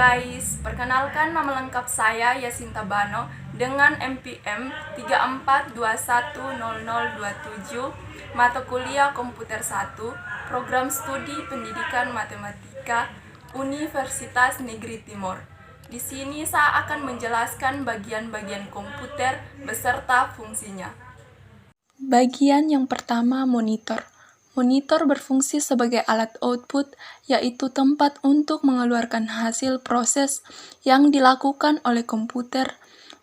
guys, perkenalkan nama lengkap saya Yasinta Bano dengan NPM 34210027, mata kuliah Komputer 1, program studi Pendidikan Matematika, Universitas Negeri Timur. Di sini saya akan menjelaskan bagian-bagian komputer beserta fungsinya. Bagian yang pertama, monitor. Monitor berfungsi sebagai alat output, yaitu tempat untuk mengeluarkan hasil proses yang dilakukan oleh komputer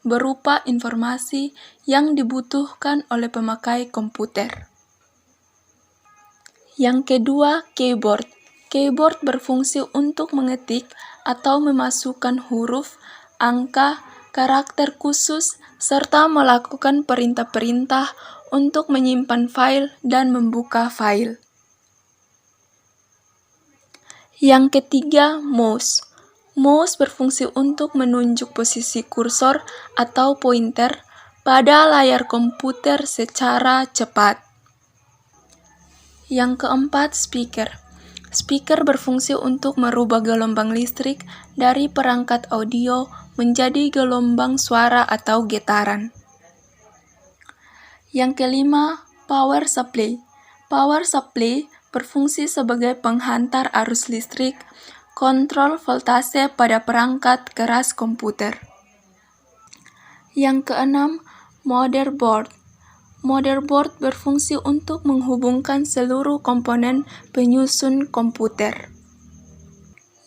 berupa informasi yang dibutuhkan oleh pemakai komputer. Yang kedua, keyboard. Keyboard berfungsi untuk mengetik atau memasukkan huruf, angka, karakter khusus, serta melakukan perintah-perintah untuk menyimpan file dan membuka file. Yang ketiga, mouse. Mouse berfungsi untuk menunjuk posisi kursor atau pointer pada layar komputer secara cepat. Yang keempat, speaker. Speaker berfungsi untuk merubah gelombang listrik dari perangkat audio menjadi gelombang suara atau getaran. Yang kelima, power supply. Power supply berfungsi sebagai penghantar arus listrik, kontrol voltase pada perangkat keras komputer. Yang keenam, motherboard. Motherboard berfungsi untuk menghubungkan seluruh komponen penyusun komputer.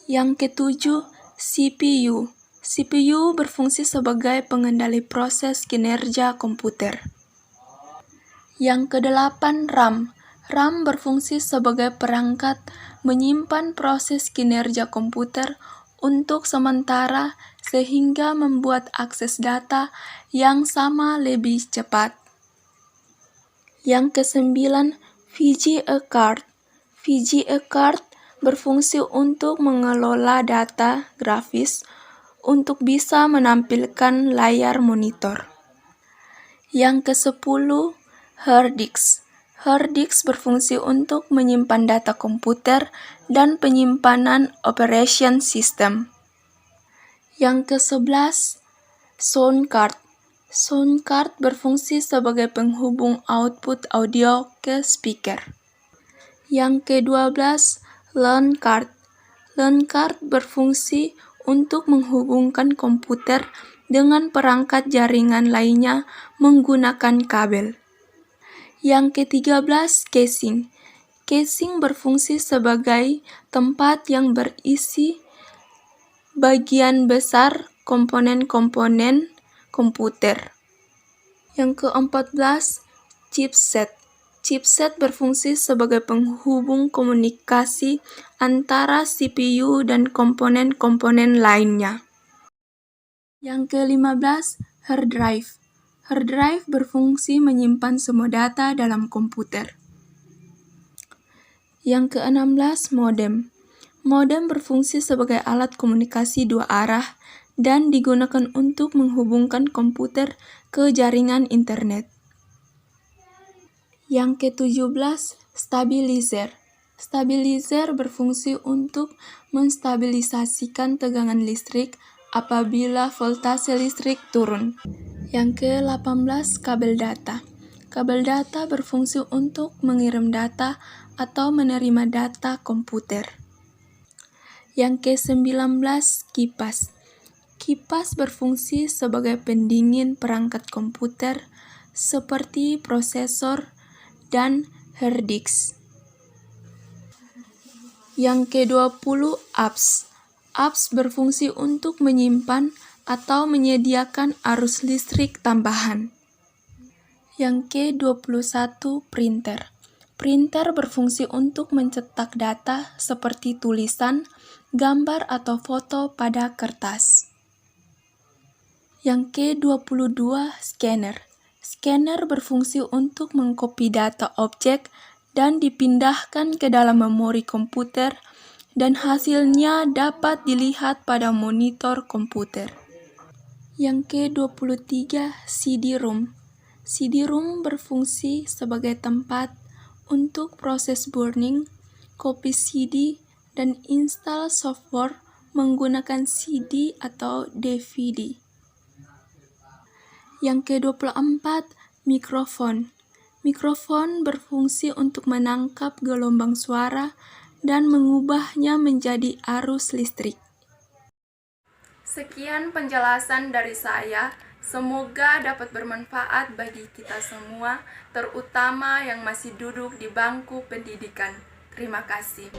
Yang ketujuh, CPU. CPU berfungsi sebagai pengendali proses kinerja komputer. Yang kedelapan, RAM. RAM berfungsi sebagai perangkat menyimpan proses kinerja komputer untuk sementara sehingga membuat akses data yang sama lebih cepat. Yang kesembilan, VGA card. VGA card berfungsi untuk mengelola data grafis untuk bisa menampilkan layar monitor. Yang kesepuluh, hard disk. Hard disk berfungsi untuk menyimpan data komputer dan penyimpanan operation system. Yang ke-11, sound card. Sound card berfungsi sebagai penghubung output audio ke speaker. Yang ke-12, LAN card. LAN card berfungsi untuk menghubungkan komputer dengan perangkat jaringan lainnya menggunakan kabel. Yang ke-13, casing. Casing berfungsi sebagai tempat yang berisi bagian besar komponen-komponen komputer. Yang ke-14, chipset. Chipset berfungsi sebagai penghubung komunikasi antara CPU dan komponen-komponen lainnya. Yang ke-15, hard drive. Hard drive berfungsi menyimpan semua data dalam komputer. Yang ke-16, modem. Modem berfungsi sebagai alat komunikasi dua arah dan digunakan untuk menghubungkan komputer ke jaringan internet. Yang ke-17, stabilizer. Stabilizer berfungsi untuk menstabilisasikan tegangan listrik apabila voltase listrik turun. Yang ke-18, kabel data. Kabel data berfungsi untuk mengirim data atau menerima data komputer. Yang ke-19, kipas. Kipas berfungsi sebagai pendingin perangkat komputer seperti prosesor dan hard disk. Yang ke-20, apps. Apps berfungsi untuk menyimpan atau menyediakan arus listrik tambahan. Yang ke-21, printer. Printer berfungsi untuk mencetak data seperti tulisan, gambar atau foto pada kertas. Yang ke-22, scanner. Scanner berfungsi untuk mengcopy data objek dan dipindahkan ke dalam memori komputer dan hasilnya dapat dilihat pada monitor komputer. Yang ke-23, CD-ROM. CD-ROM berfungsi sebagai tempat untuk proses burning, copy CD, dan install software menggunakan CD atau DVD. Yang ke-24, mikrofon. Mikrofon berfungsi untuk menangkap gelombang suara dan mengubahnya menjadi arus listrik. Sekian penjelasan dari saya. Semoga dapat bermanfaat bagi kita semua, terutama yang masih duduk di bangku pendidikan. Terima kasih.